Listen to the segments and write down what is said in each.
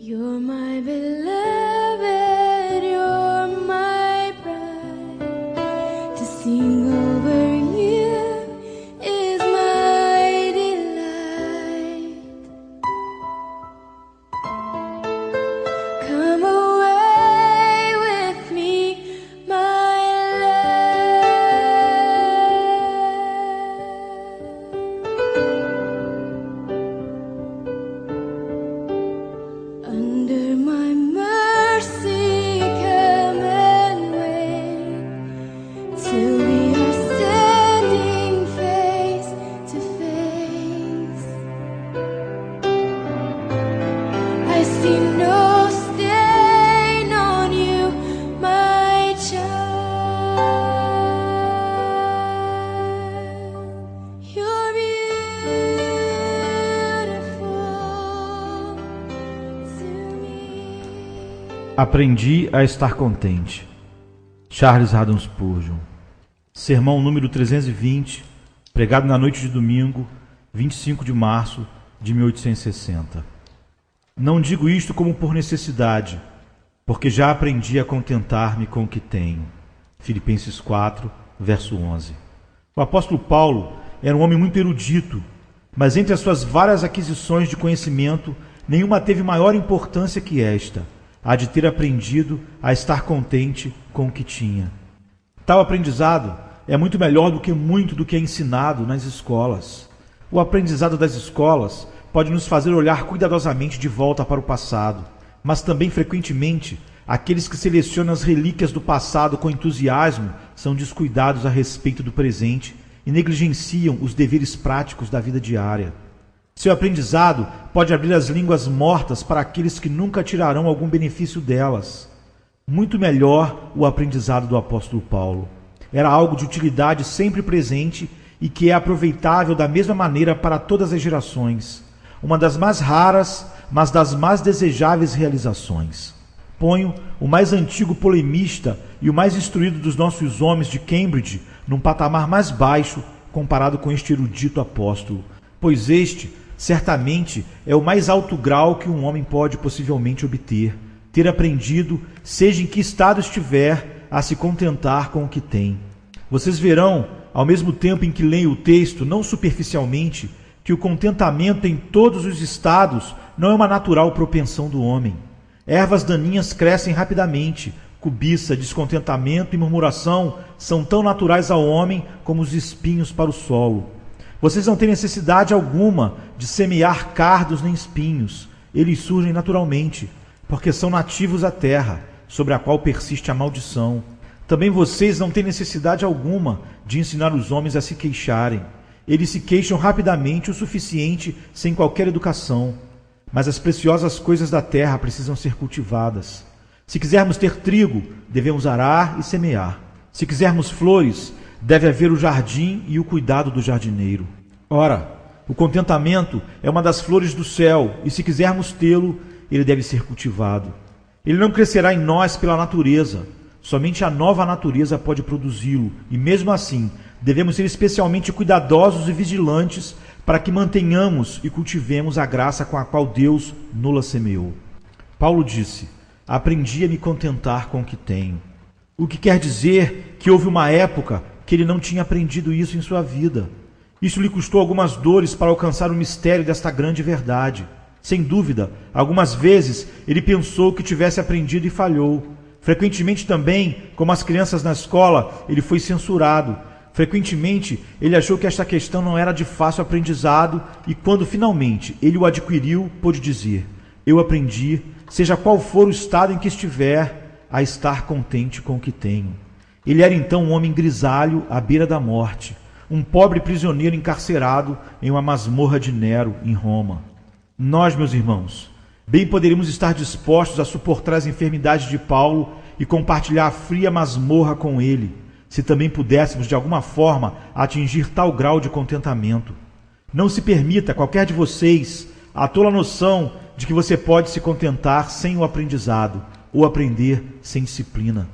You're my beloved, you're my bride. To sing over you is my delight. Come away with me, my love. Under my mercy, come and wait till we are standing face to face. I see no stain on you, my child. You're beautiful to me. Aprendi a estar contente. Charles Haddon Spurgeon. Sermão número 320, pregado na noite de domingo, 25 de março de 1860. Não digo isto como por necessidade, porque já aprendi a contentar-me com o que tenho. Filipenses 4, verso 11. O apóstolo Paulo era um homem muito erudito, mas entre as suas várias aquisições de conhecimento, nenhuma teve maior importância que esta, a de ter aprendido a estar contente com o que tinha. Tal aprendizado é muito melhor do que é ensinado nas escolas. O aprendizado das escolas pode nos fazer olhar cuidadosamente de volta para o passado, mas também, frequentemente, aqueles que selecionam as relíquias do passado com entusiasmo são descuidados a respeito do presente e negligenciam os deveres práticos da vida diária. Seu aprendizado pode abrir as línguas mortas para aqueles que nunca tirarão algum benefício delas. Muito melhor o aprendizado do apóstolo Paulo. Era algo de utilidade sempre presente e que é aproveitável da mesma maneira para todas as gerações. Uma das mais raras, mas das mais desejáveis realizações. Ponho o mais antigo polemista e o mais instruído dos nossos homens de Cambridge num patamar mais baixo comparado com este erudito apóstolo, pois este, certamente, é o mais alto grau que um homem pode possivelmente obter, ter aprendido, seja em que estado estiver, a se contentar com o que tem. Vocês verão, ao mesmo tempo em que leem o texto, não superficialmente, que o contentamento em todos os estados não é uma natural propensão do homem. Ervas daninhas crescem rapidamente, cobiça, descontentamento e murmuração são tão naturais ao homem como os espinhos para o solo. Vocês não têm necessidade alguma de semear cardos nem espinhos, eles surgem naturalmente, porque são nativos à terra, sobre a qual persiste a maldição. Também vocês não têm necessidade alguma de ensinar os homens a se queixarem. Eles se queixam rapidamente o suficiente sem qualquer educação. Mas as preciosas coisas da terra precisam ser cultivadas. Se quisermos ter trigo, devemos arar e semear. Se quisermos flores, deve haver o jardim e o cuidado do jardineiro. Ora, o contentamento é uma das flores do céu, e se quisermos tê-lo, ele deve ser cultivado. Ele não crescerá em nós pela natureza, somente a nova natureza pode produzi-lo, e mesmo assim, devemos ser especialmente cuidadosos e vigilantes para que mantenhamos e cultivemos a graça com a qual Deus nos semeou. Paulo disse: aprendi a me contentar com o que tenho. O que quer dizer que houve uma época que ele não tinha aprendido isso em sua vida. Isso lhe custou algumas dores para alcançar o mistério desta grande verdade. Sem dúvida, algumas vezes ele pensou que tivesse aprendido e falhou. Frequentemente também, como as crianças na escola, ele foi censurado. Frequentemente, ele achou que esta questão não era de fácil aprendizado e quando finalmente ele o adquiriu, pôde dizer: eu aprendi, seja qual for o estado em que estiver, a estar contente com o que tenho. Ele era então um homem grisalho à beira da morte, um pobre prisioneiro encarcerado em uma masmorra de Nero, em Roma. Nós, meus irmãos, bem poderíamos estar dispostos a suportar as enfermidades de Paulo e compartilhar a fria masmorra com ele, se também pudéssemos de alguma forma atingir tal grau de contentamento. Não se permita, qualquer de vocês, a tola noção de que você pode se contentar sem o aprendizado, ou aprender sem disciplina.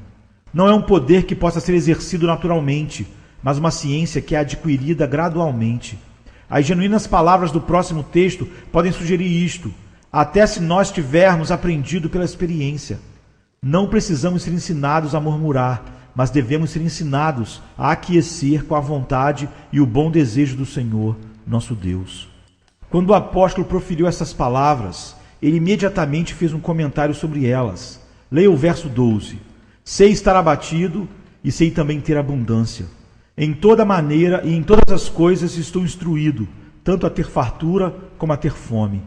Não é um poder que possa ser exercido naturalmente, mas uma ciência que é adquirida gradualmente. As genuínas palavras do próximo texto podem sugerir isto. até se nós tivermos aprendido pela experiência. Não precisamos ser ensinados a murmurar, mas devemos ser ensinados a aquecer com a vontade e o bom desejo do Senhor, nosso Deus. Quando o apóstolo proferiu essas palavras, ele imediatamente fez um comentário sobre elas. Leia o verso 12. Sei estar abatido e sei também ter abundância. Em toda maneira e em todas as coisas estou instruído, tanto a ter fartura como a ter fome,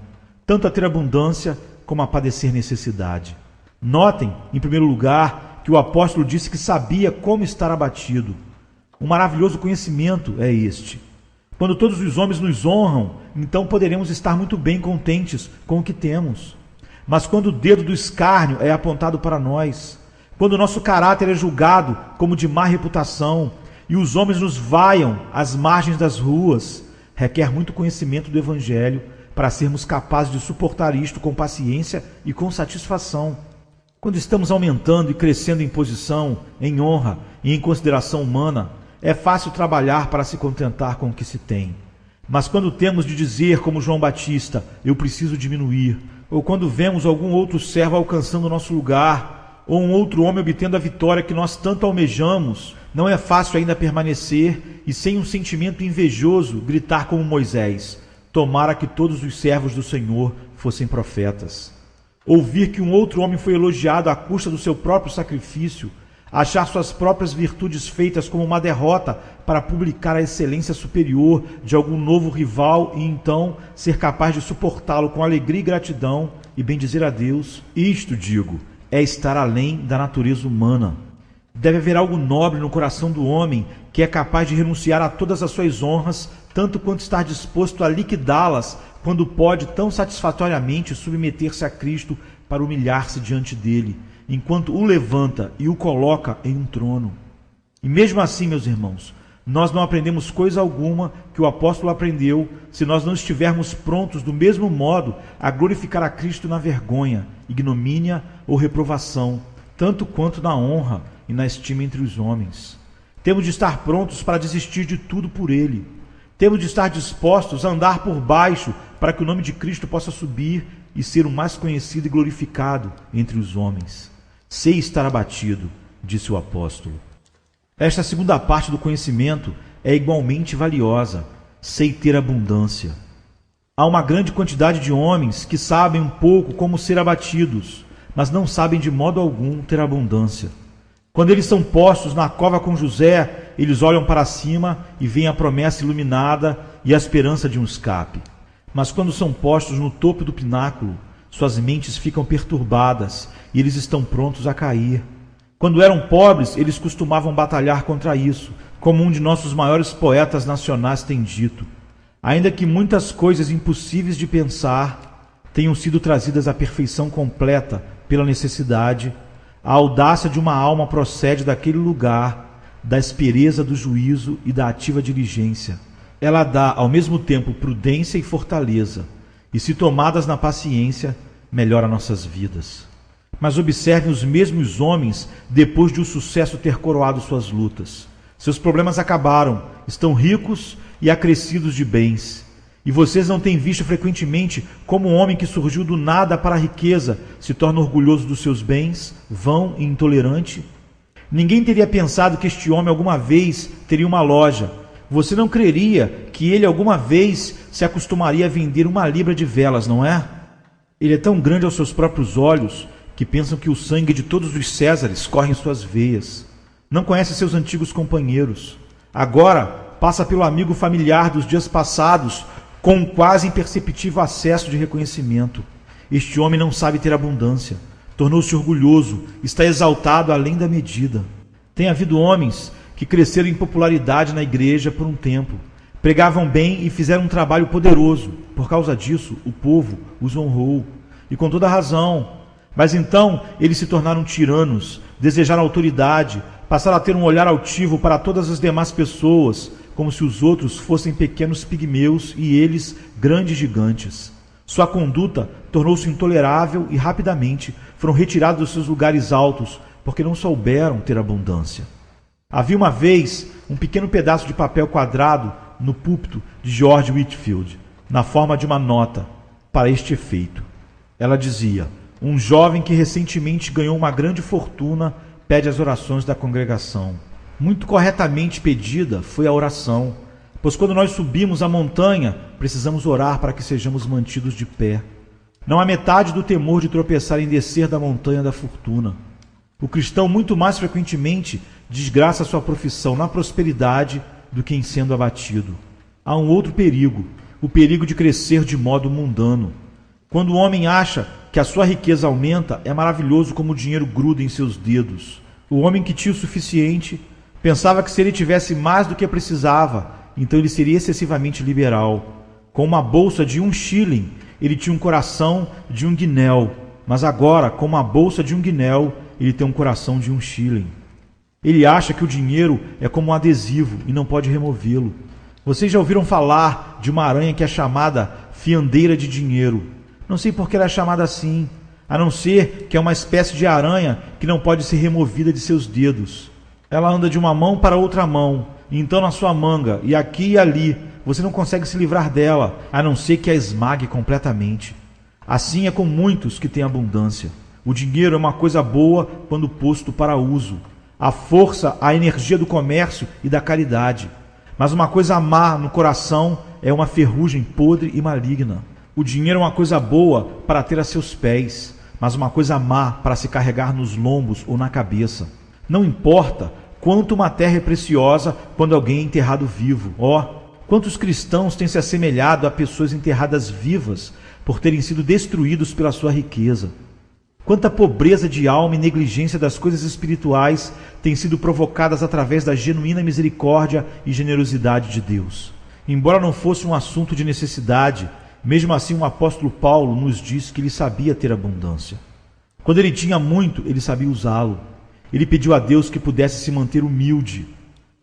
tanto a ter abundância como a padecer necessidade. Notem, em primeiro lugar, que o apóstolo disse que sabia como estar abatido. Um maravilhoso conhecimento é este. Quando todos os homens nos honram, então poderemos estar muito bem contentes com o que temos. Mas quando o dedo do escárnio é apontado para nós, quando o nosso caráter é julgado como de má reputação e os homens nos vaiam às margens das ruas, requer muito conhecimento do Evangelho para sermos capazes de suportar isto com paciência e com satisfação. Quando estamos aumentando e crescendo em posição, em honra e em consideração humana, é fácil trabalhar para se contentar com o que se tem. Mas quando temos de dizer, como João Batista, eu preciso diminuir, ou quando vemos algum outro servo alcançando o nosso lugar, ou um outro homem obtendo a vitória que nós tanto almejamos, não é fácil ainda permanecer e, sem um sentimento invejoso, gritar como Moisés: tomara que todos os servos do Senhor fossem profetas. Ouvir que um outro homem foi elogiado à custa do seu próprio sacrifício, achar suas próprias virtudes feitas como uma derrota para publicar a excelência superior de algum novo rival e então ser capaz de suportá-lo com alegria e gratidão e bendizer a Deus, isto, digo, é estar além da natureza humana. Deve haver algo nobre no coração do homem que é capaz de renunciar a todas as suas honras, tanto quanto estar disposto a liquidá-las quando pode tão satisfatoriamente submeter-se a Cristo para humilhar-se diante dele, enquanto o levanta e o coloca em um trono. E mesmo assim, meus irmãos, nós não aprendemos coisa alguma que o apóstolo aprendeu se nós não estivermos prontos do mesmo modo a glorificar a Cristo na vergonha, ignomínia ou reprovação, tanto quanto na honra e na estima entre os homens. Temos de estar prontos para desistir de tudo por ele. Temos de estar dispostos a andar por baixo para que o nome de Cristo possa subir e ser o mais conhecido e glorificado entre os homens. Sei estar abatido, disse o apóstolo. Esta segunda parte do conhecimento é igualmente valiosa. Sei ter abundância. Há uma grande quantidade de homens que sabem um pouco como ser abatidos, mas não sabem de modo algum ter abundância. Quando eles são postos na cova com José, eles olham para cima e veem a promessa iluminada e a esperança de um escape. Mas quando são postos no topo do pináculo, suas mentes ficam perturbadas e eles estão prontos a cair. Quando eram pobres, eles costumavam batalhar contra isso, como um de nossos maiores poetas nacionais tem dito. Ainda que muitas coisas impossíveis de pensar tenham sido trazidas à perfeição completa pela necessidade, a audácia de uma alma procede daquele lugar, da aspereza do juízo e da ativa diligência. Ela dá, ao mesmo tempo, prudência e fortaleza, e se tomadas na paciência, melhora nossas vidas. Mas observem os mesmos homens depois de o sucesso ter coroado suas lutas. Seus problemas acabaram, estão ricos e acrescidos de bens. E vocês não têm visto frequentemente como um homem que surgiu do nada para a riqueza se torna orgulhoso dos seus bens, vão e intolerante? Ninguém teria pensado que este homem alguma vez teria uma loja. Você não creria que ele alguma vez se acostumaria a vender 1 libra de velas, não é? Ele é tão grande aos seus próprios olhos que pensam que o sangue de todos os Césares corre em suas veias. Não conhece seus antigos companheiros. Agora passa pelo amigo familiar dos dias passados com um quase imperceptível acesso de reconhecimento. Este homem não sabe ter abundância. Tornou-se orgulhoso, está exaltado além da medida. Tem havido homens que cresceram em popularidade na igreja por um tempo. Pregavam bem e fizeram um trabalho poderoso. Por causa disso, o povo os honrou. E com toda razão. Mas então eles se tornaram tiranos, desejaram autoridade, passaram a ter um olhar altivo para todas as demais pessoas, como se os outros fossem pequenos pigmeus e eles grandes gigantes. Sua conduta tornou-se intolerável e rapidamente foram retirados dos seus lugares altos, porque não souberam ter abundância. Havia uma vez um pequeno pedaço de papel quadrado no púlpito de George Whitefield, na forma de uma nota, para este efeito: Ela dizia: um jovem que recentemente ganhou uma grande fortuna pede as orações da congregação. Muito corretamente pedida foi a oração, pois quando nós subimos a montanha, precisamos orar para que sejamos mantidos de pé. Não há metade do temor de tropeçar em descer da montanha da fortuna. O cristão muito mais frequentemente desgraça sua profissão na prosperidade do que em sendo abatido. Há um outro perigo, o perigo de crescer de modo mundano. Quando o homem acha que a sua riqueza aumenta, é maravilhoso como o dinheiro gruda em seus dedos. O homem que tinha o suficiente pensava que se ele tivesse mais do que precisava, então ele seria excessivamente liberal. Com uma bolsa de 1 shilling, ele tinha um coração de 1 guinéu, mas agora, com uma bolsa de 1 guinéu, ele tem um coração de 1 shilling. Ele acha que o dinheiro é como um adesivo e não pode removê-lo. Vocês já ouviram falar de uma aranha que é chamada fiandeira de dinheiro? Não sei por que ela é chamada assim, a não ser que é uma espécie de aranha que não pode ser removida de seus dedos. Ela anda de uma mão para outra mão, e então na sua manga, e aqui e ali, você não consegue se livrar dela, a não ser que a esmague completamente. Assim é com muitos que têm abundância. O dinheiro é uma coisa boa quando posto para uso. A força, a energia do comércio e da caridade. Mas uma coisa má no coração é uma ferrugem podre e maligna. O dinheiro é uma coisa boa para ter a seus pés, mas uma coisa má para se carregar nos lombos ou na cabeça. Não importa quanto uma terra é preciosa quando alguém é enterrado vivo. Quantos cristãos têm se assemelhado a pessoas enterradas vivas por terem sido destruídos pela sua riqueza? Quanta pobreza de alma e negligência das coisas espirituais têm sido provocadas através da genuína misericórdia e generosidade de Deus. Embora não fosse um assunto de necessidade, mesmo assim o apóstolo Paulo nos diz que ele sabia ter abundância. Quando ele tinha muito, ele sabia usá-lo. Ele pediu a Deus que pudesse se manter humilde,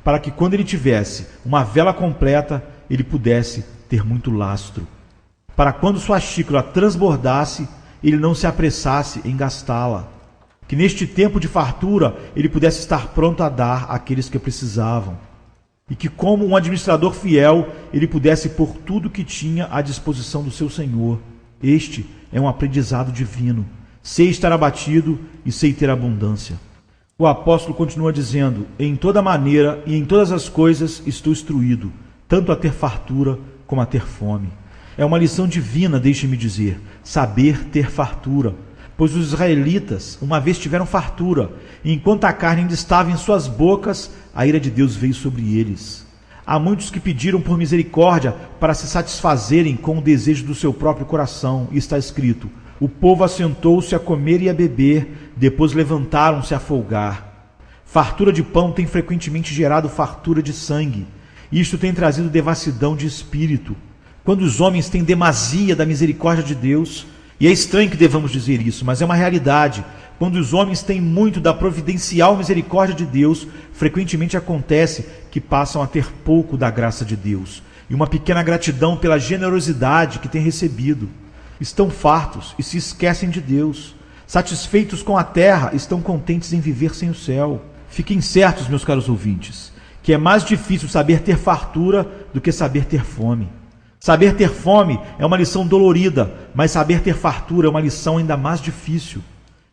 para que quando ele tivesse uma vela completa, ele pudesse ter muito lastro. Para quando sua xícara transbordasse, ele não se apressasse em gastá-la. Que neste tempo de fartura, ele pudesse estar pronto a dar àqueles que precisavam. E que, como um administrador fiel, ele pudesse pôr tudo que tinha à disposição do seu Senhor. Este é um aprendizado divino. Sei estar abatido e sei ter abundância. O apóstolo continua dizendo: em toda maneira e em todas as coisas estou instruído, tanto a ter fartura como a ter fome. É uma lição divina, deixe-me dizer, saber ter fartura, pois os israelitas uma vez tiveram fartura, e enquanto a carne ainda estava em suas bocas, a ira de Deus veio sobre eles. Há muitos que pediram por misericórdia para se satisfazerem com o desejo do seu próprio coração, e está escrito: o povo assentou-se a comer e a beber, depois levantaram-se a folgar. Fartura de pão tem frequentemente gerado fartura de sangue, e isto tem trazido devassidão de espírito. Quando os homens têm demasia da misericórdia de Deus, e é estranho que devamos dizer isso, mas é uma realidade, quando os homens têm muito da providencial misericórdia de Deus, frequentemente acontece que passam a ter pouco da graça de Deus, e uma pequena gratidão pela generosidade que têm recebido. Estão fartos e se esquecem de Deus. Satisfeitos com a terra, estão contentes em viver sem o céu. Fiquem certos, meus caros ouvintes, que é mais difícil saber ter fartura do que saber ter fome. Saber ter fome é uma lição dolorida, mas saber ter fartura é uma lição ainda mais difícil.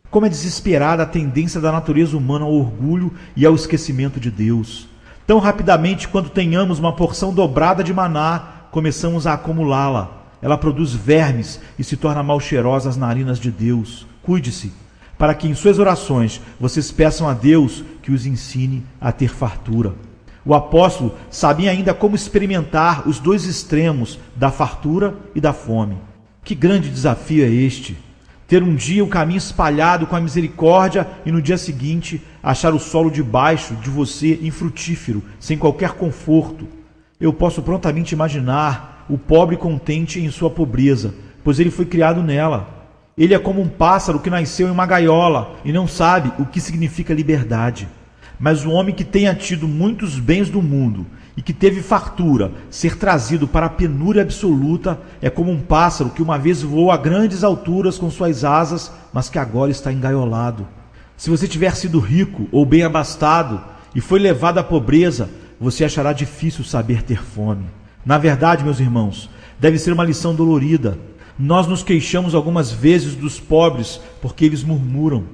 Como é desesperada a tendência da natureza humana ao orgulho e ao esquecimento de Deus. Tão rapidamente quanto tenhamos uma porção dobrada de maná, começamos a acumulá-la. Ela produz vermes e se torna mal cheirosa às narinas de Deus. Cuide-se, para que em suas orações vocês peçam a Deus que os ensine a ter fartura. O apóstolo sabia ainda como experimentar os dois extremos da fartura e da fome. Que grande desafio é este! Ter um dia o caminho espalhado com a misericórdia e no dia seguinte achar o solo debaixo de você infrutífero, sem qualquer conforto. Eu posso prontamente imaginar o pobre contente em sua pobreza, pois ele foi criado nela. Ele é como um pássaro que nasceu em uma gaiola e não sabe o que significa liberdade. Mas o homem que tenha tido muitos bens do mundo e que teve fartura, ser trazido para a penúria absoluta, é como um pássaro que uma vez voou a grandes alturas com suas asas, mas que agora está engaiolado. Se você tiver sido rico ou bem abastado e foi levado à pobreza, você achará difícil saber ter fome. Na verdade, meus irmãos, deve ser uma lição dolorida. Nós nos queixamos algumas vezes dos pobres, porque eles murmuram.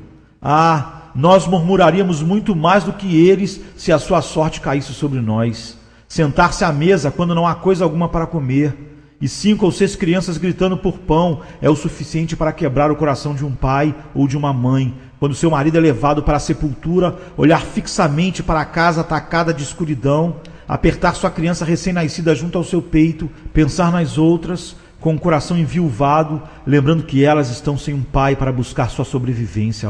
Nós murmuraríamos muito mais do que eles se a sua sorte caísse sobre nós. Sentar-se à mesa quando não há coisa alguma para comer, e 5 ou 6 crianças gritando por pão é o suficiente para quebrar o coração de um pai ou de uma mãe, quando seu marido é levado para a sepultura, olhar fixamente para a casa atacada de escuridão, apertar sua criança recém-nascida junto ao seu peito, pensar nas outras, com o coração enviuvado, lembrando que elas estão sem um pai para buscar sua sobrevivência.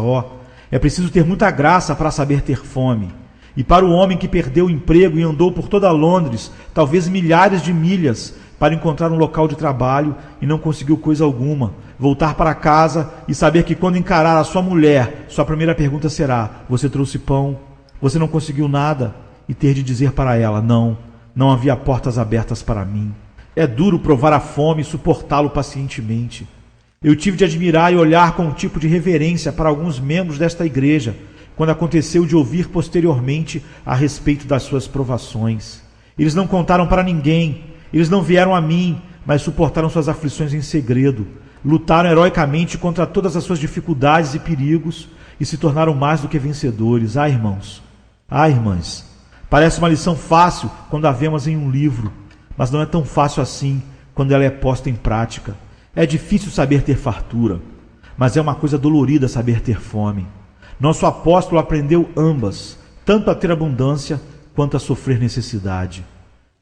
É preciso ter muita graça para saber ter fome. E para o homem que perdeu o emprego e andou por toda Londres, talvez milhares de milhas, para encontrar um local de trabalho e não conseguiu coisa alguma, voltar para casa e saber que quando encarar a sua mulher, sua primeira pergunta será: você trouxe pão? Você não conseguiu nada? E ter de dizer para ela: não havia portas abertas para mim. É duro provar a fome e suportá-lo pacientemente. Eu tive de admirar e olhar com um tipo de reverência para alguns membros desta igreja, quando aconteceu de ouvir posteriormente a respeito das suas provações. Eles não contaram para ninguém, eles não vieram a mim, mas suportaram suas aflições em segredo, lutaram heroicamente contra todas as suas dificuldades e perigos e se tornaram mais do que vencedores. Irmãos, irmãs, parece uma lição fácil quando a vemos em um livro, mas não é tão fácil assim quando ela é posta em prática. É difícil saber ter fartura, mas é uma coisa dolorida saber ter fome. Nosso apóstolo aprendeu ambas, tanto a ter abundância quanto a sofrer necessidade.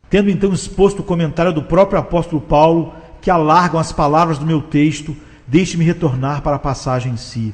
Tendo então exposto o comentário do próprio apóstolo Paulo, que alargam as palavras do meu texto, deixe-me retornar para a passagem em si.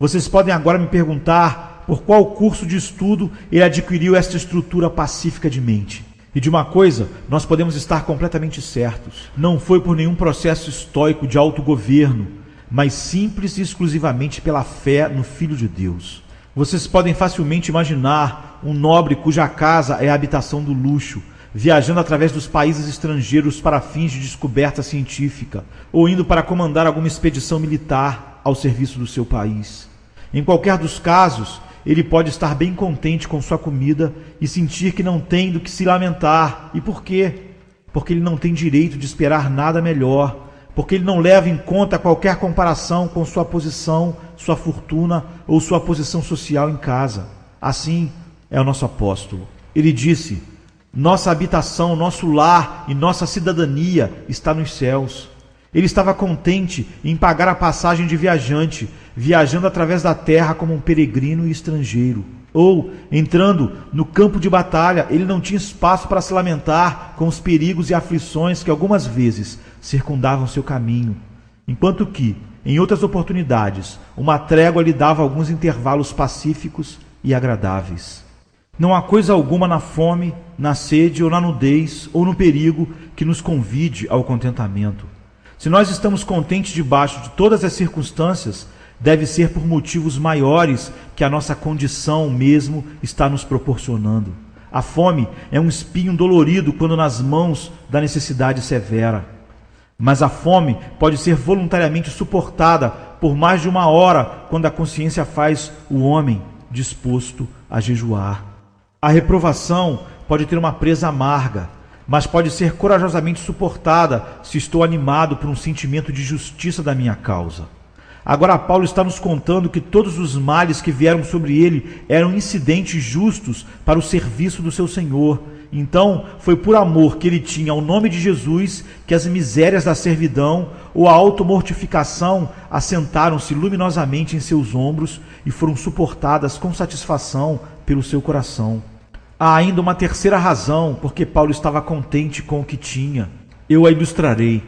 Vocês podem agora me perguntar por qual curso de estudo ele adquiriu esta estrutura pacífica de mente. E de uma coisa nós podemos estar completamente certos: não foi por nenhum processo estoico de autogoverno, mas simples e exclusivamente pela fé no Filho de Deus. Vocês podem facilmente imaginar um nobre cuja casa é a habitação do luxo, viajando através dos países estrangeiros para fins de descoberta científica, ou indo para comandar alguma expedição militar ao serviço do seu país. Em qualquer dos casos, ele pode estar bem contente com sua comida e sentir que não tem do que se lamentar. E por quê? Porque ele não tem direito de esperar nada melhor, porque ele não leva em conta qualquer comparação com sua posição, sua fortuna ou sua posição social em casa. Assim é o nosso apóstolo. Ele disse: nossa habitação, nosso lar e nossa cidadania está nos céus. Ele estava contente em pagar a passagem de viajante, viajando através da terra como um peregrino e estrangeiro. Ou, entrando no campo de batalha, ele não tinha espaço para se lamentar com os perigos e aflições que algumas vezes circundavam seu caminho, enquanto que, em outras oportunidades, uma trégua lhe dava alguns intervalos pacíficos e agradáveis. Não há coisa alguma na fome, na sede ou na nudez ou no perigo que nos convide ao contentamento. Se nós estamos contentes debaixo de todas as circunstâncias, deve ser por motivos maiores que a nossa condição mesmo está nos proporcionando. A fome é um espinho dolorido quando nas mãos da necessidade severa. Mas a fome pode ser voluntariamente suportada por mais de 1 hora quando a consciência faz o homem disposto a jejuar. A reprovação pode ter uma presa amarga, mas pode ser corajosamente suportada se estou animado por um sentimento de justiça da minha causa. Agora Paulo está nos contando que todos os males que vieram sobre ele eram incidentes justos para o serviço do seu Senhor. Então, foi por amor que ele tinha ao nome de Jesus que as misérias da servidão ou a automortificação assentaram-se luminosamente em seus ombros e foram suportadas com satisfação pelo seu coração. Há ainda uma terceira razão porque Paulo estava contente com o que tinha. Eu a ilustrarei.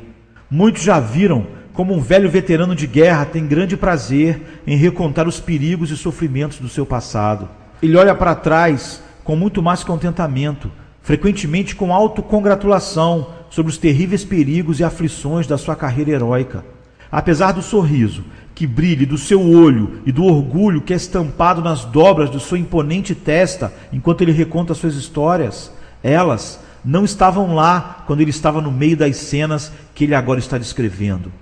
Muitos já viram como um velho veterano de guerra tem grande prazer em recontar os perigos e sofrimentos do seu passado. Ele olha para trás com muito mais contentamento, frequentemente com autocongratulação sobre os terríveis perigos e aflições da sua carreira heróica. Apesar do sorriso que brilha do seu olho e do orgulho que é estampado nas dobras de sua imponente testa enquanto ele reconta suas histórias, elas não estavam lá quando ele estava no meio das cenas que ele agora está descrevendo.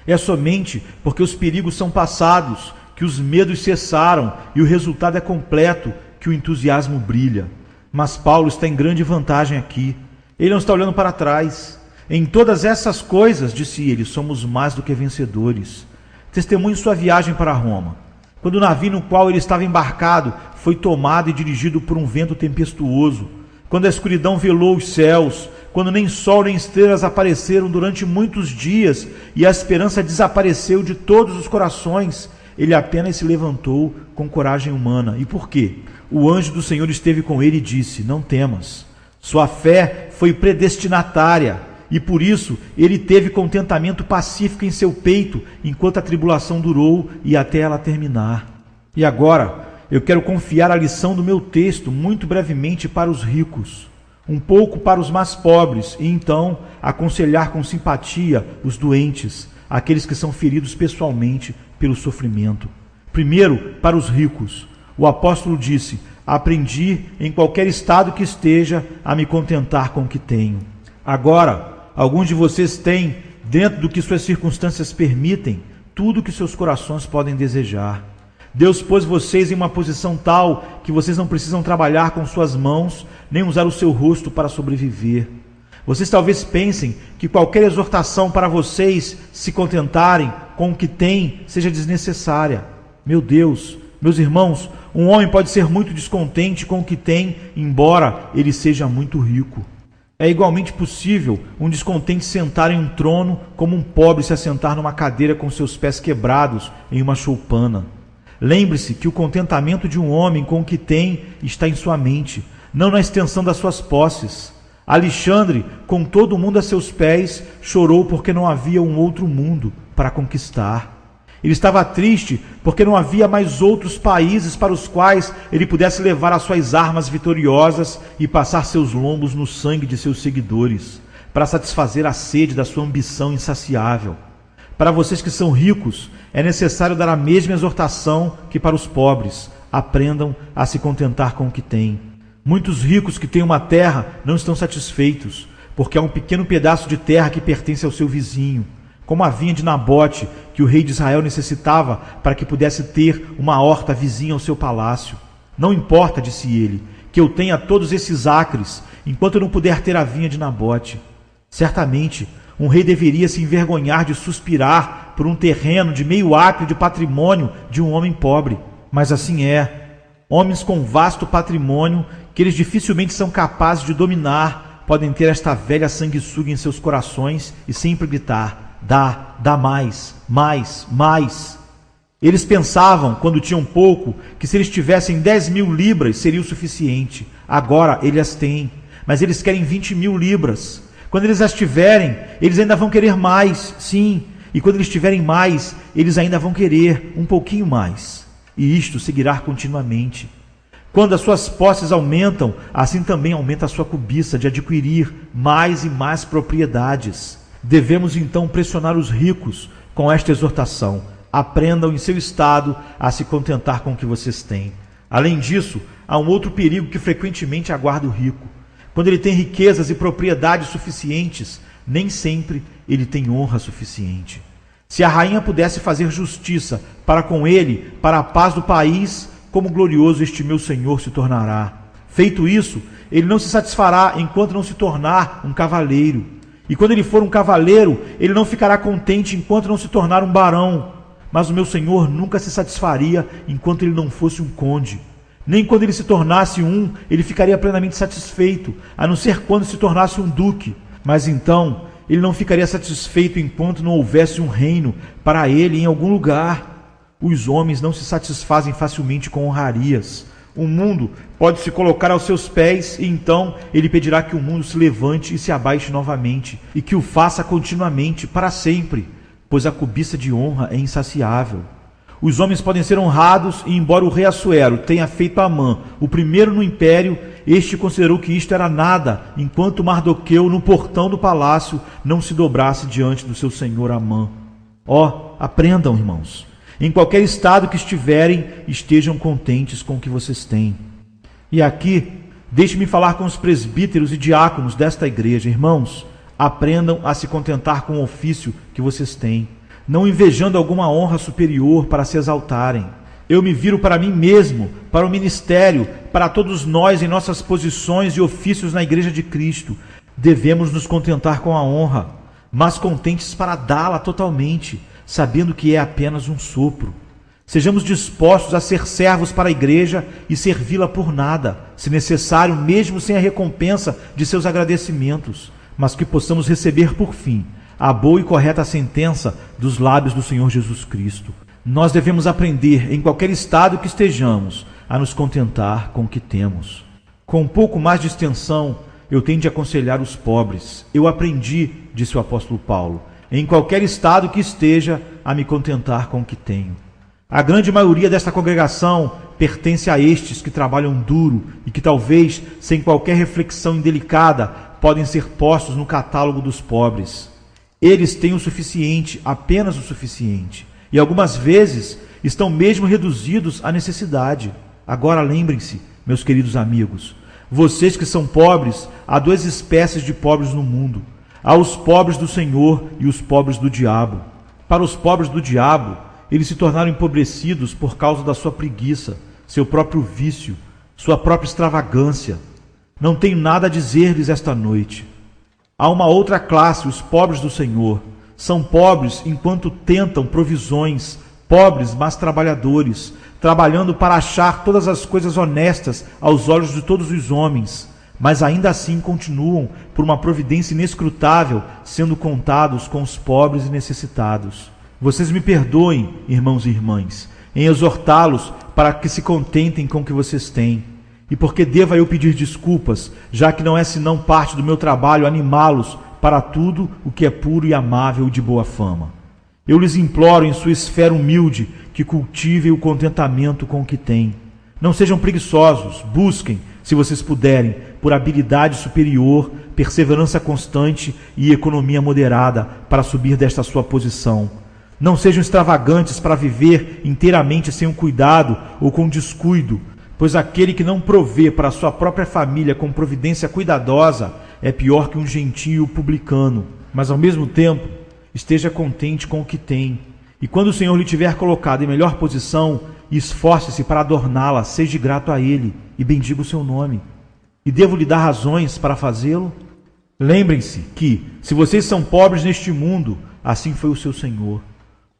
É somente porque os perigos são passados, que os medos cessaram e o resultado é completo, que o entusiasmo brilha. Mas Paulo está em grande vantagem aqui. Ele não está olhando para trás. Em todas essas coisas, disse ele, somos mais do que vencedores. Testemunhe sua viagem para Roma. Quando o navio no qual ele estava embarcado foi tomado e dirigido por um vento tempestuoso, quando a escuridão velou os céus, quando nem sol nem estrelas apareceram durante muitos dias e a esperança desapareceu de todos os corações, ele apenas se levantou com coragem humana. E por quê? O anjo do Senhor esteve com ele e disse: não temas. Sua fé foi predestinatária e por isso ele teve contentamento pacífico em seu peito enquanto a tribulação durou e até ela terminar. E agora eu quero confiar a lição do meu texto muito brevemente para os ricos, um pouco para os mais pobres e então aconselhar com simpatia os doentes, aqueles que são feridos pessoalmente pelo sofrimento. Primeiro, para os ricos. O apóstolo disse: aprendi em qualquer estado que esteja a me contentar com o que tenho. Agora, alguns de vocês têm, dentro do que suas circunstâncias permitem, tudo o que seus corações podem desejar. Deus pôs vocês em uma posição tal que vocês não precisam trabalhar com suas mãos, nem usar o seu rosto para sobreviver. Vocês talvez pensem que qualquer exortação para vocês se contentarem com o que têm seja desnecessária. Meu Deus, meus irmãos, um homem pode ser muito descontente com o que tem, embora ele seja muito rico. É igualmente possível um descontente sentar em um trono como um pobre se assentar numa cadeira com seus pés quebrados em uma choupana. Lembre-se que o contentamento de um homem com o que tem está em sua mente, não na extensão das suas posses. Alexandre, com todo o mundo a seus pés, chorou porque não havia um outro mundo para conquistar. Ele estava triste porque não havia mais outros países para os quais ele pudesse levar as suas armas vitoriosas e passar seus lombos no sangue de seus seguidores, para satisfazer a sede da sua ambição insaciável. Para vocês que são ricos, é necessário dar a mesma exortação que para os pobres: aprendam a se contentar com o que têm. Muitos ricos que têm uma terra não estão satisfeitos, porque há um pequeno pedaço de terra que pertence ao seu vizinho, como a vinha de Nabote, que o rei de Israel necessitava para que pudesse ter uma horta vizinha ao seu palácio. Não importa, disse ele, que eu tenha todos esses acres, enquanto eu não puder ter a vinha de Nabote. Certamente, um rei deveria se envergonhar de suspirar por um terreno de meio acre de patrimônio de um homem pobre. Mas assim é. Homens com vasto patrimônio, que eles dificilmente são capazes de dominar, podem ter esta velha sanguessuga em seus corações e sempre gritar: dá mais, mais, mais. Eles pensavam, quando tinham pouco, que se eles tivessem 10.000 libras seria o suficiente. Agora eles as têm, mas eles querem 20.000 libras. Quando eles as tiverem, eles ainda vão querer mais, sim. E quando eles tiverem mais, eles ainda vão querer um pouquinho mais. E isto seguirá continuamente. Quando as suas posses aumentam, assim também aumenta a sua cobiça de adquirir mais e mais propriedades. Devemos então pressionar os ricos com esta exortação: aprendam em seu estado a se contentar com o que vocês têm. Além disso, há um outro perigo que frequentemente aguarda o rico. Quando ele tem riquezas e propriedades suficientes, nem sempre ele tem honra suficiente. Se a rainha pudesse fazer justiça para com ele, para a paz do país, como glorioso este meu senhor se tornará. Feito isso, ele não se satisfará enquanto não se tornar um cavaleiro. E quando ele for um cavaleiro, ele não ficará contente enquanto não se tornar um barão. Mas o meu senhor nunca se satisfaria enquanto ele não fosse um conde. Nem quando ele se tornasse um, ele ficaria plenamente satisfeito, a não ser quando se tornasse um duque. Mas então, ele não ficaria satisfeito enquanto não houvesse um reino para ele em algum lugar. Os homens não se satisfazem facilmente com honrarias. O mundo pode se colocar aos seus pés e então ele pedirá que o mundo se levante e se abaixe novamente, e que o faça continuamente, para sempre, pois a cobiça de honra é insaciável. Os homens podem ser honrados, e embora o rei Assuero tenha feito Amã o primeiro no império, este considerou que isto era nada, enquanto Mardoqueu, no portão do palácio, não se dobrasse diante do seu senhor Amã. Aprendam, irmãos. Em qualquer estado que estiverem, estejam contentes com o que vocês têm. E aqui, deixe-me falar com os presbíteros e diáconos desta igreja. Irmãos, aprendam a se contentar com o ofício que vocês têm, não invejando alguma honra superior para se exaltarem. Eu me viro para mim mesmo, para o ministério, para todos nós em nossas posições e ofícios na igreja de Cristo. Devemos nos contentar com a honra, mas contentes para dá-la totalmente, sabendo que é apenas um sopro. Sejamos dispostos a ser servos para a igreja e servi-la por nada, se necessário, mesmo sem a recompensa de seus agradecimentos, mas que possamos receber por fim a boa e correta sentença dos lábios do Senhor Jesus Cristo. Nós devemos aprender, em qualquer estado que estejamos, a nos contentar com o que temos. Com um pouco mais de extensão, eu tenho de aconselhar os pobres. Eu aprendi, disse o apóstolo Paulo, em qualquer estado que esteja, a me contentar com o que tenho. A grande maioria desta congregação pertence a estes que trabalham duro e que talvez, sem qualquer reflexão indelicada, podem ser postos no catálogo dos pobres. Eles têm o suficiente, apenas o suficiente, e algumas vezes estão mesmo reduzidos à necessidade. Agora lembrem-se, meus queridos amigos, vocês que são pobres, há duas espécies de pobres no mundo. Há os pobres do Senhor e os pobres do diabo. Para os pobres do diabo, eles se tornaram empobrecidos por causa da sua preguiça, seu próprio vício, sua própria extravagância. Não tenho nada a dizer-lhes esta noite. Há uma outra classe, os pobres do Senhor. São pobres enquanto tentam provisões, pobres, mas trabalhadores, trabalhando para achar todas as coisas honestas aos olhos de todos os homens, mas ainda assim continuam, por uma providência inescrutável, sendo contados com os pobres e necessitados. Vocês me perdoem, irmãos e irmãs, em exortá-los para que se contentem com o que vocês têm. E porque deva eu pedir desculpas, já que não é senão parte do meu trabalho animá-los para tudo o que é puro e amável e de boa fama. Eu lhes imploro em sua esfera humilde que cultivem o contentamento com o que têm. Não sejam preguiçosos, busquem, se vocês puderem, por habilidade superior, perseverança constante e economia moderada para subir desta sua posição. Não sejam extravagantes para viver inteiramente sem um cuidado ou com descuido, pois aquele que não provê para a sua própria família com providência cuidadosa é pior que um gentio publicano. Mas ao mesmo tempo, esteja contente com o que tem. E quando o Senhor lhe tiver colocado em melhor posição, esforce-se para adorná-la, seja grato a Ele e bendiga o seu nome. E devo lhe dar razões para fazê-lo? Lembrem-se que, se vocês são pobres neste mundo, assim foi o seu Senhor.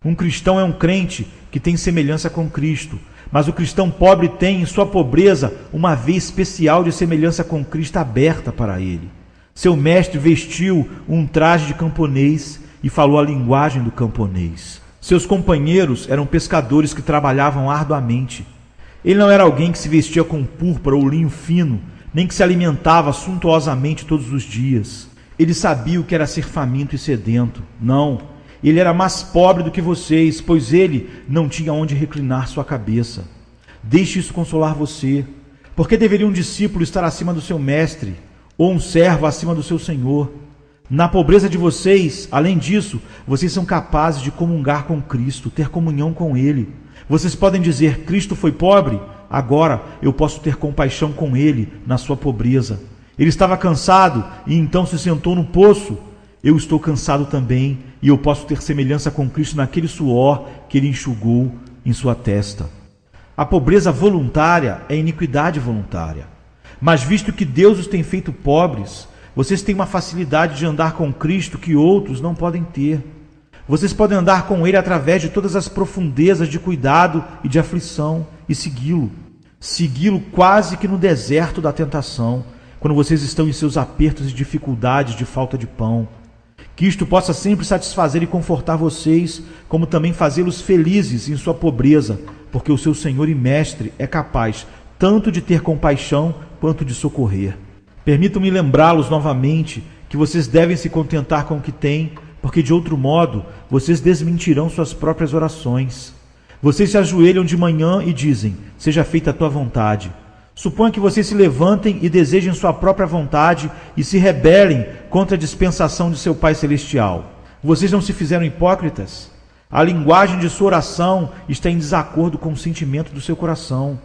Um cristão é um crente que tem semelhança com Cristo, mas o cristão pobre tem em sua pobreza uma veia especial de semelhança com Cristo aberta para ele. Seu mestre vestiu um traje de camponês e falou a linguagem do camponês. Seus companheiros eram pescadores que trabalhavam arduamente. Ele não era alguém que se vestia com púrpura ou linho fino, nem que se alimentava suntuosamente todos os dias. Ele sabia o que era ser faminto e sedento. Não. Ele era mais pobre do que vocês, pois ele não tinha onde reclinar sua cabeça. Deixe isso consolar você. Por que deveria um discípulo estar acima do seu mestre, ou um servo acima do seu senhor? Na pobreza de vocês, além disso, vocês são capazes de comungar com Cristo, ter comunhão com Ele. Vocês podem dizer, Cristo foi pobre? Agora eu posso ter compaixão com Ele na sua pobreza. Ele estava cansado e então se sentou no poço. Eu estou cansado também, e eu posso ter semelhança com Cristo naquele suor que Ele enxugou em sua testa. A pobreza voluntária é iniquidade voluntária. Mas visto que Deus os tem feito pobres, vocês têm uma facilidade de andar com Cristo que outros não podem ter. Vocês podem andar com Ele através de todas as profundezas de cuidado e de aflição e segui-lo. Segui-lo quase que no deserto da tentação, quando vocês estão em seus apertos e dificuldades de falta de pão. Que isto possa sempre satisfazer e confortar vocês, como também fazê-los felizes em sua pobreza, porque o seu Senhor e Mestre é capaz tanto de ter compaixão quanto de socorrer. Permitam-me lembrá-los novamente que vocês devem se contentar com o que têm, porque de outro modo vocês desmentirão suas próprias orações. Vocês se ajoelham de manhã e dizem, seja feita a tua vontade. Suponha que vocês se levantem e desejem sua própria vontade e se rebelem contra a dispensação de seu Pai Celestial. Vocês não se fizeram hipócritas? A linguagem de sua oração está em desacordo com o sentimento do seu coração.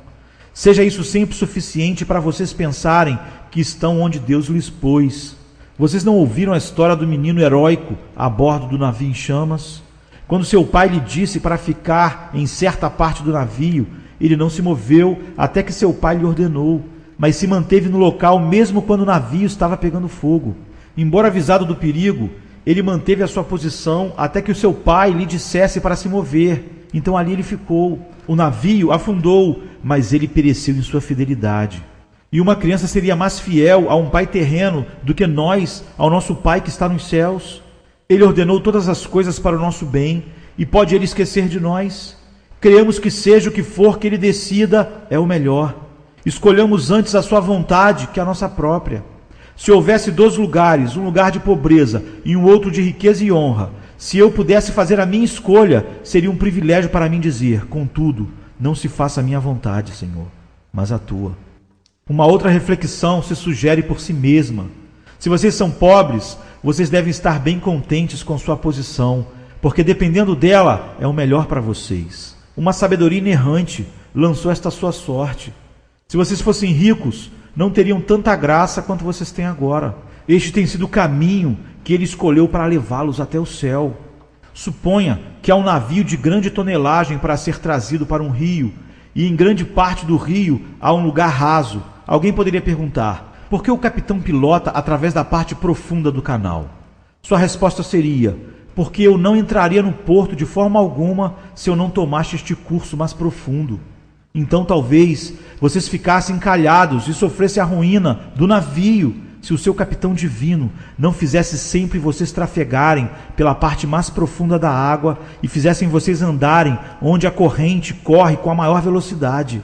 Seja isso sempre suficiente para vocês pensarem que estão onde Deus lhes pôs. Vocês não ouviram a história do menino heróico a bordo do navio em chamas? Quando seu pai lhe disse para ficar em certa parte do navio, ele não se moveu até que seu pai lhe ordenou, mas se manteve no local mesmo quando o navio estava pegando fogo. Embora avisado do perigo, ele manteve a sua posição até que o seu pai lhe dissesse para se mover. Então ali ele ficou. O navio afundou, mas ele pereceu em sua fidelidade. E uma criança seria mais fiel a um pai terreno do que nós, ao nosso Pai que está nos céus? Ele ordenou todas as coisas para o nosso bem, e pode ele esquecer de nós? Creamos que seja o que for que ele decida, é o melhor. Escolhamos antes a sua vontade que a nossa própria. Se houvesse 2 lugares, um lugar de pobreza e um outro de riqueza e honra, se eu pudesse fazer a minha escolha, seria um privilégio para mim dizer: contudo, não se faça a minha vontade, Senhor, mas a tua. Uma outra reflexão se sugere por si mesma. Se vocês são pobres, vocês devem estar bem contentes com sua posição, porque dependendo dela é o melhor para vocês. Uma sabedoria inerrante lançou esta sua sorte. Se vocês fossem ricos, não teriam tanta graça quanto vocês têm agora. Este tem sido o caminho que ele escolheu para levá-los até o céu. Suponha que há um navio de grande tonelagem para ser trazido para um rio, e em grande parte do rio há um lugar raso. Alguém poderia perguntar: por que o capitão pilota através da parte profunda do canal? Sua resposta seria: porque eu não entraria no porto de forma alguma se eu não tomasse este curso mais profundo. Então talvez vocês ficassem encalhados e sofressem a ruína do navio se o seu capitão divino não fizesse sempre vocês trafegarem pela parte mais profunda da água e fizessem vocês andarem onde a corrente corre com a maior velocidade.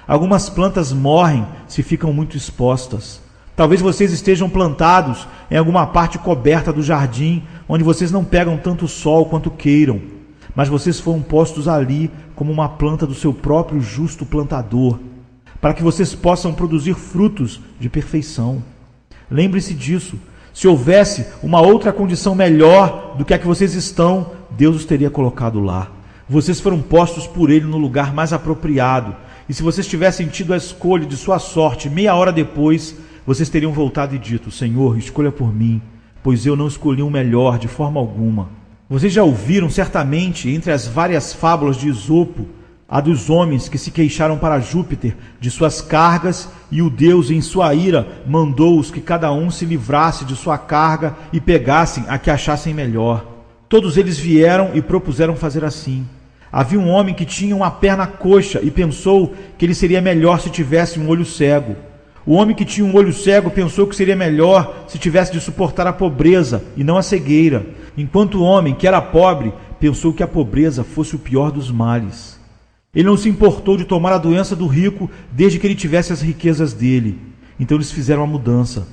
Algumas plantas morrem se ficam muito expostas. Talvez vocês estejam plantados em alguma parte coberta do jardim, onde vocês não pegam tanto sol quanto queiram, mas vocês foram postos ali como uma planta do seu próprio justo plantador, para que vocês possam produzir frutos de perfeição. Lembre-se disso. Se houvesse uma outra condição melhor do que a que vocês estão, Deus os teria colocado lá. Vocês foram postos por Ele no lugar mais apropriado, e se vocês tivessem tido a escolha de sua sorte meia hora depois, vocês teriam voltado e dito: Senhor, escolha por mim, pois eu não escolhi o melhor de forma alguma. Vocês já ouviram certamente, entre as várias fábulas de Esopo, a dos homens que se queixaram para Júpiter de suas cargas, e o Deus, em sua ira, mandou-os que cada um se livrasse de sua carga e pegassem a que achassem melhor. Todos eles vieram e propuseram fazer assim. Havia um homem que tinha uma perna coxa e pensou que ele seria melhor se tivesse um olho cego. O homem que tinha um olho cego pensou que seria melhor se tivesse de suportar a pobreza e não a cegueira, enquanto o homem, que era pobre, pensou que a pobreza fosse o pior dos males. Ele não se importou de tomar a doença do rico desde que ele tivesse as riquezas dele. Então eles fizeram a mudança.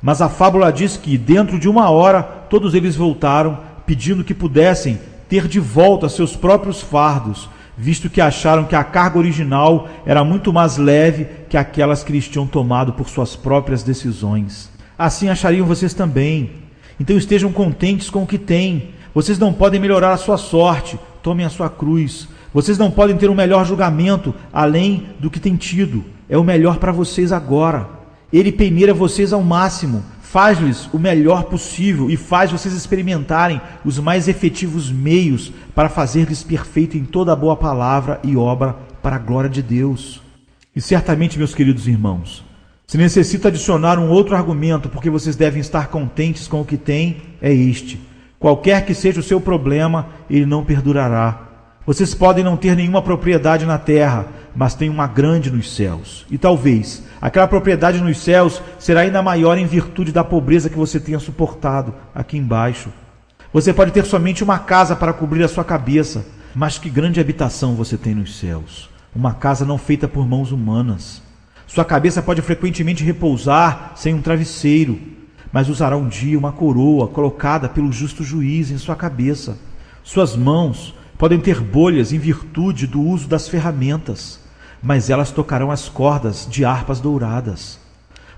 Mas a fábula diz que, dentro de 1 hora, todos eles voltaram, pedindo que pudessem ter de volta seus próprios fardos, visto que acharam que a carga original era muito mais leve que aquelas que eles tinham tomado por suas próprias decisões. Assim achariam vocês também. Então estejam contentes com o que têm. Vocês não podem melhorar a sua sorte. Tomem a sua cruz. Vocês não podem ter um melhor julgamento além do que têm tido. É o melhor para vocês agora. Ele peneira vocês ao máximo, faz-lhes o melhor possível e faz vocês experimentarem os mais efetivos meios para fazer-lhes perfeito em toda a boa palavra e obra para a glória de Deus. E certamente, meus queridos irmãos, se necessita adicionar um outro argumento porque vocês devem estar contentes com o que têm, é este: qualquer que seja o seu problema, ele não perdurará. Vocês podem não ter nenhuma propriedade na terra, mas têm uma grande nos céus. E talvez aquela propriedade nos céus será ainda maior em virtude da pobreza que você tenha suportado aqui embaixo. Você pode ter somente uma casa para cobrir a sua cabeça, mas que grande habitação você tem nos céus. Uma casa não feita por mãos humanas. Sua cabeça pode frequentemente repousar sem um travesseiro, mas usará um dia uma coroa colocada pelo justo juiz em sua cabeça. Suas mãos podem ter bolhas em virtude do uso das ferramentas, mas elas tocarão as cordas de harpas douradas.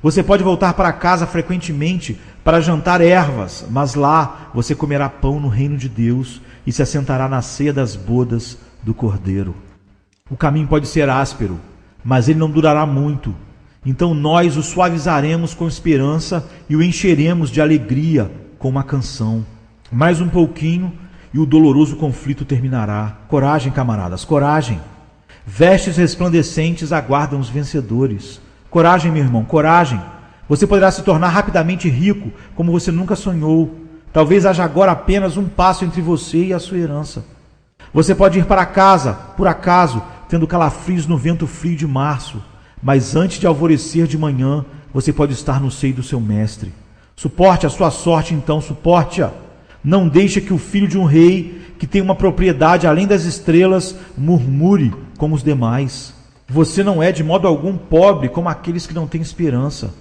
Você pode voltar para casa frequentemente para jantar ervas, mas lá você comerá pão no reino de Deus e se assentará na ceia das bodas do Cordeiro. O caminho pode ser áspero, mas ele não durará muito. Então nós o suavizaremos com esperança e o encheremos de alegria com uma canção. Mais um pouquinho e o doloroso conflito terminará. Coragem, camaradas, coragem. Vestes resplandecentes aguardam os vencedores. Coragem, meu irmão, coragem. Você poderá se tornar rapidamente rico, como você nunca sonhou. Talvez haja agora apenas um passo entre você e a sua herança. Você pode ir para casa, por acaso, tendo calafrios no vento frio de março, mas antes de alvorecer de manhã, você pode estar no seio do seu mestre. Suporte a sua sorte, então, suporte-a. Não deixe que o filho de um rei, que tem uma propriedade além das estrelas, murmure como os demais. Você não é de modo algum pobre como aqueles que não têm esperança.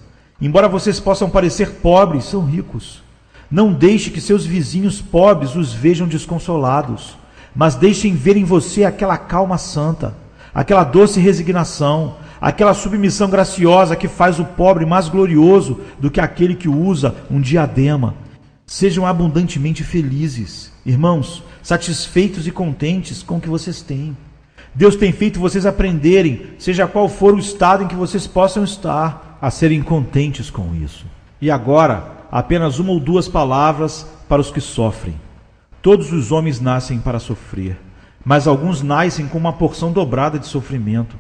Embora vocês possam parecer pobres, são ricos. Não deixe que seus vizinhos pobres os vejam desconsolados, mas deixem ver em você aquela calma santa, aquela doce resignação, aquela submissão graciosa que faz o pobre mais glorioso do que aquele que usa um diadema. Sejam abundantemente felizes, irmãos, satisfeitos e contentes com o que vocês têm. Deus tem feito vocês aprenderem, seja qual for o estado em que vocês possam estar, a serem contentes com isso. E agora, apenas uma ou duas palavras para os que sofrem. Todos os homens nascem para sofrer, mas alguns nascem com uma porção dobrada de sofrimento.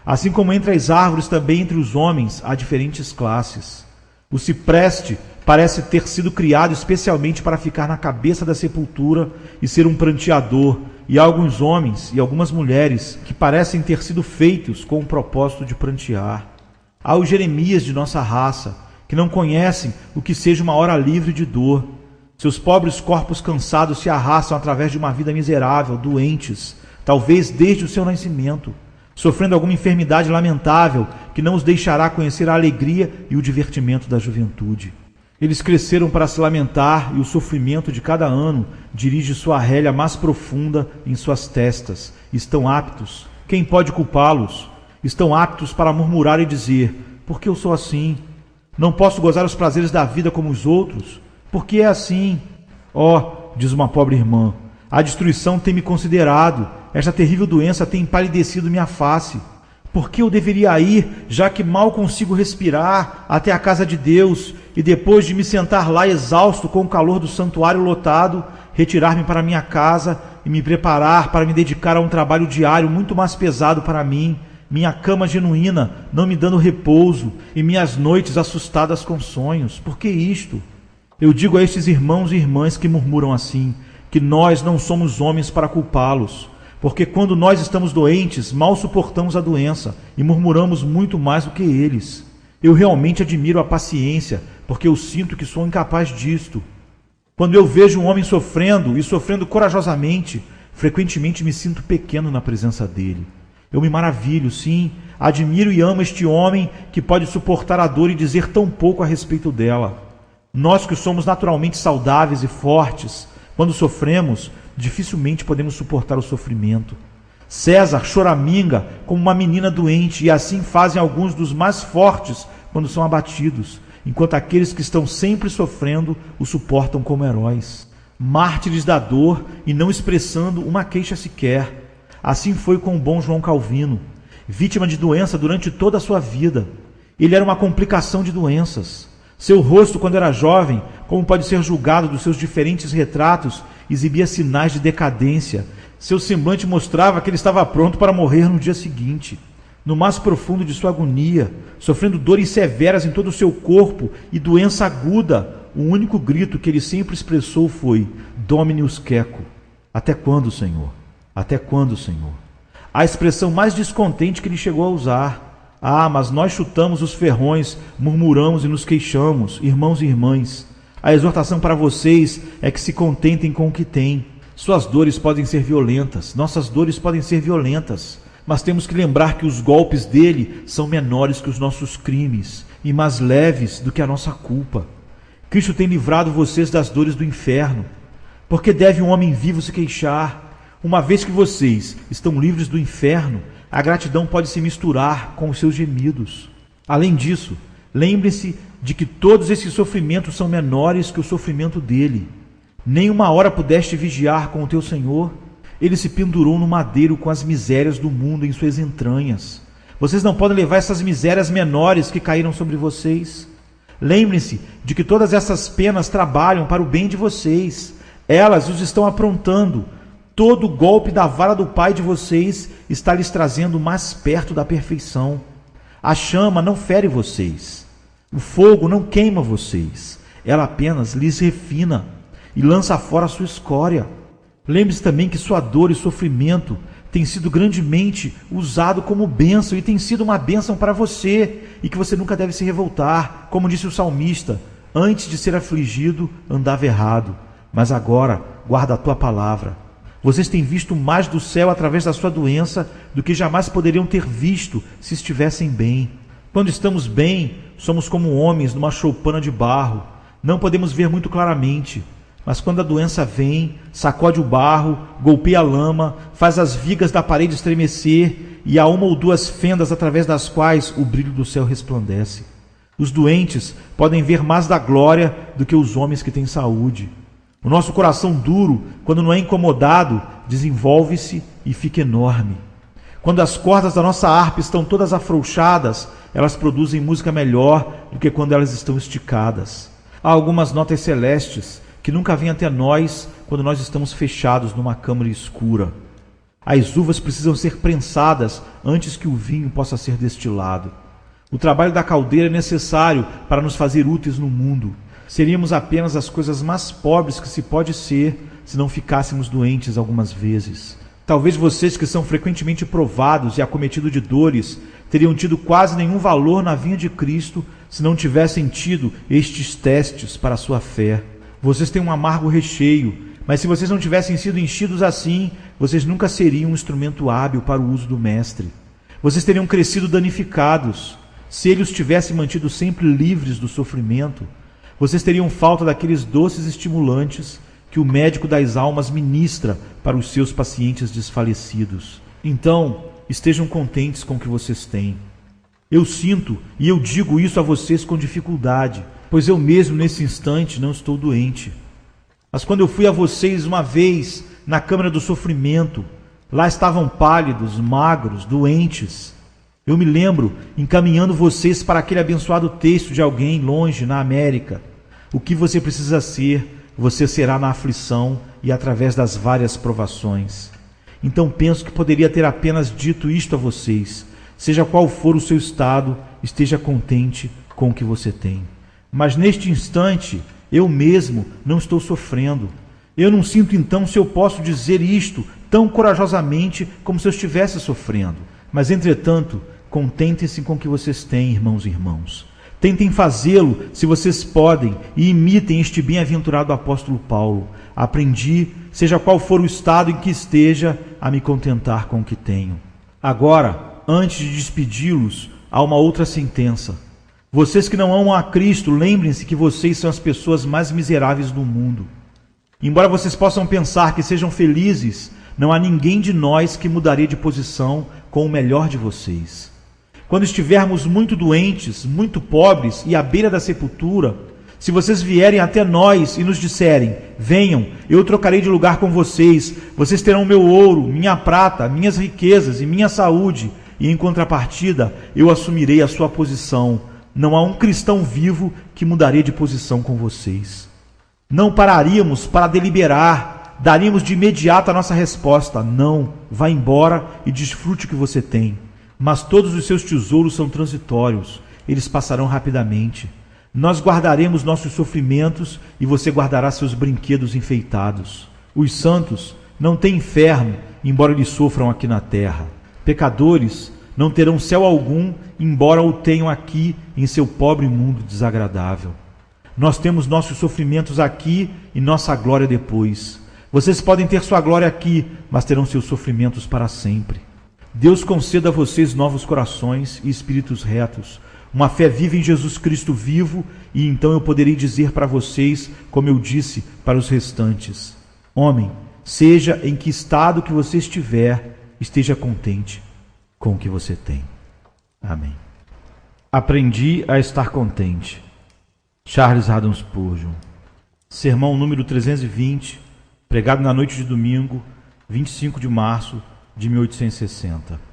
Assim como entre as árvores, também entre os homens há diferentes classes. O cipreste parece ter sido criado especialmente para ficar na cabeça da sepultura e ser um pranteador, e há alguns homens e algumas mulheres que parecem ter sido feitos com o propósito de prantear. Há os Jeremias de nossa raça, que não conhecem o que seja uma hora livre de dor. Seus pobres corpos cansados se arrastam através de uma vida miserável, doentes, talvez desde o seu nascimento, sofrendo alguma enfermidade lamentável que não os deixará conhecer a alegria e o divertimento da juventude. Eles cresceram para se lamentar, e o sofrimento de cada ano dirige sua rélia mais profunda em suas testas. Estão aptos, quem pode culpá-los? Estão aptos para murmurar e dizer: por que eu sou assim? Não posso gozar os prazeres da vida como os outros? Por que é assim? Oh, diz uma pobre irmã, a destruição tem me considerado, esta terrível doença tem empalidecido minha face. Por que eu deveria ir, já que mal consigo respirar, até a casa de Deus, e depois de me sentar lá exausto com o calor do santuário lotado, retirar-me para minha casa e me preparar para me dedicar a um trabalho diário muito mais pesado para mim, minha cama genuína não me dando repouso e minhas noites assustadas com sonhos? Por que isto? Eu digo a estes irmãos e irmãs que murmuram assim, que nós não somos homens para culpá-los, porque quando nós estamos doentes, mal suportamos a doença e murmuramos muito mais do que eles. Eu realmente admiro a paciência, porque eu sinto que sou incapaz disto. Quando eu vejo um homem sofrendo e sofrendo corajosamente, frequentemente me sinto pequeno na presença dele. Eu me maravilho, sim, admiro e amo este homem que pode suportar a dor e dizer tão pouco a respeito dela. Nós que somos naturalmente saudáveis e fortes, quando sofremos, dificilmente podemos suportar o sofrimento. César choraminga como uma menina doente, e assim fazem alguns dos mais fortes quando são abatidos, enquanto aqueles que estão sempre sofrendo o suportam como heróis. Mártires da dor e não expressando uma queixa sequer. Assim foi com o bom João Calvino, vítima de doença durante toda a sua vida. Ele era uma complicação de doenças. Seu rosto, quando era jovem, como pode ser julgado dos seus diferentes retratos, exibia sinais de decadência. Seu semblante mostrava que ele estava pronto para morrer no dia seguinte. No mais profundo de sua agonia, sofrendo dores severas em todo o seu corpo e doença aguda, o único grito que ele sempre expressou foi: Dominus Queco. Até quando, Senhor? Até quando, Senhor? A expressão mais descontente que ele chegou a usar. Ah, mas nós chutamos os ferrões, murmuramos e nos queixamos, irmãos e irmãs. A exortação para vocês é que se contentem com o que têm. Suas dores podem ser violentas, nossas dores podem ser violentas, mas temos que lembrar que os golpes dele são menores que os nossos crimes e mais leves do que a nossa culpa. Cristo tem livrado vocês das dores do inferno. Por que deve um homem vivo se queixar? Uma vez que vocês estão livres do inferno, a gratidão pode se misturar com os seus gemidos. Além disso, lembre-se de que todos esses sofrimentos são menores que o sofrimento dele. Nem uma hora pudeste vigiar com o teu Senhor. Ele se pendurou no madeiro com as misérias do mundo em suas entranhas. Vocês não podem levar essas misérias menores que caíram sobre vocês. Lembrem-se de que todas essas penas trabalham para o bem de vocês. Elas os estão aprontando. Todo golpe da vara do Pai de vocês está lhes trazendo mais perto da perfeição. A chama não fere vocês. O fogo não queima vocês, ela apenas lhes refina e lança fora a sua escória. Lembre-se também que sua dor e sofrimento tem sido grandemente usado como bênção e tem sido uma bênção para você, e que você nunca deve se revoltar. Como disse o salmista, antes de ser afligido, andava errado, mas agora guarda a tua palavra. Vocês têm visto mais do céu através da sua doença do que jamais poderiam ter visto se estivessem bem. Quando estamos bem, somos como homens numa choupana de barro. Não podemos ver muito claramente, mas quando a doença vem, sacode o barro, golpeia a lama, faz as vigas da parede estremecer, e há uma ou duas fendas através das quais o brilho do céu resplandece. Os doentes podem ver mais da glória do que os homens que têm saúde. O nosso coração duro, quando não é incomodado, desenvolve-se e fica enorme. Quando as cordas da nossa harpa estão todas afrouxadas, elas produzem música melhor do que quando elas estão esticadas. Há algumas notas celestes que nunca vêm até nós quando nós estamos fechados numa câmara escura. As uvas precisam ser prensadas antes que o vinho possa ser destilado. O trabalho da caldeira é necessário para nos fazer úteis no mundo. Seríamos apenas as coisas mais pobres que se pode ser se não ficássemos doentes algumas vezes. Talvez vocês que são frequentemente provados e acometidos de dores teriam tido quase nenhum valor na vinha de Cristo se não tivessem tido estes testes para a sua fé. Vocês têm um amargo recheio, mas se vocês não tivessem sido enchidos assim, vocês nunca seriam um instrumento hábil para o uso do Mestre. Vocês teriam crescido danificados. Se ele os tivesse mantido sempre livres do sofrimento, vocês teriam falta daqueles doces estimulantes que o médico das almas ministra para os seus pacientes desfalecidos. Então, estejam contentes com o que vocês têm. Eu sinto e eu digo isso a vocês com dificuldade, pois eu mesmo nesse instante não estou doente. Mas quando eu fui a vocês uma vez na câmara do sofrimento, lá estavam pálidos, magros, doentes. Eu me lembro encaminhando vocês para aquele abençoado texto de alguém longe na América. O que você precisa ser, você será na aflição e através das várias provações. Então penso que poderia ter apenas dito isto a vocês. Seja qual for o seu estado, esteja contente com o que você tem. Mas neste instante, eu mesmo não estou sofrendo. Eu não sinto então se eu posso dizer isto tão corajosamente como se eu estivesse sofrendo. Mas, entretanto, contentem-se com o que vocês têm, irmãos e irmãos. Tentem fazê-lo, se vocês podem, e imitem este bem-aventurado apóstolo Paulo. Aprendi, seja qual for o estado em que esteja, a me contentar com o que tenho. Agora, antes de despedi-los, há uma outra sentença. Vocês que não amam a Cristo, lembrem-se que vocês são as pessoas mais miseráveis do mundo. Embora vocês possam pensar que sejam felizes, não há ninguém de nós que mudaria de posição com o melhor de vocês. Quando estivermos muito doentes, muito pobres e à beira da sepultura, se vocês vierem até nós e nos disserem, venham, eu trocarei de lugar com vocês, vocês terão meu ouro, minha prata, minhas riquezas e minha saúde, e em contrapartida eu assumirei a sua posição. Não há um cristão vivo que mudaria de posição com vocês. Não pararíamos para deliberar, daríamos de imediato a nossa resposta, não, vá embora e desfrute o que você tem. Mas todos os seus tesouros são transitórios, eles passarão rapidamente. Nós guardaremos nossos sofrimentos e você guardará seus brinquedos enfeitados. Os santos não têm inferno, embora eles sofram aqui na terra. Pecadores não terão céu algum, embora o tenham aqui em seu pobre mundo desagradável. Nós temos nossos sofrimentos aqui e nossa glória depois. Vocês podem ter sua glória aqui, mas terão seus sofrimentos para sempre. Deus conceda a vocês novos corações e espíritos retos, uma fé viva em Jesus Cristo vivo, e então eu poderei dizer para vocês, como eu disse para os restantes: homem, seja em que estado que você estiver, esteja contente com o que você tem. Amém. Aprendi a estar contente. Charles Haddon Spurgeon. Sermão número 320, pregado na noite de domingo, 25 de março de 1860.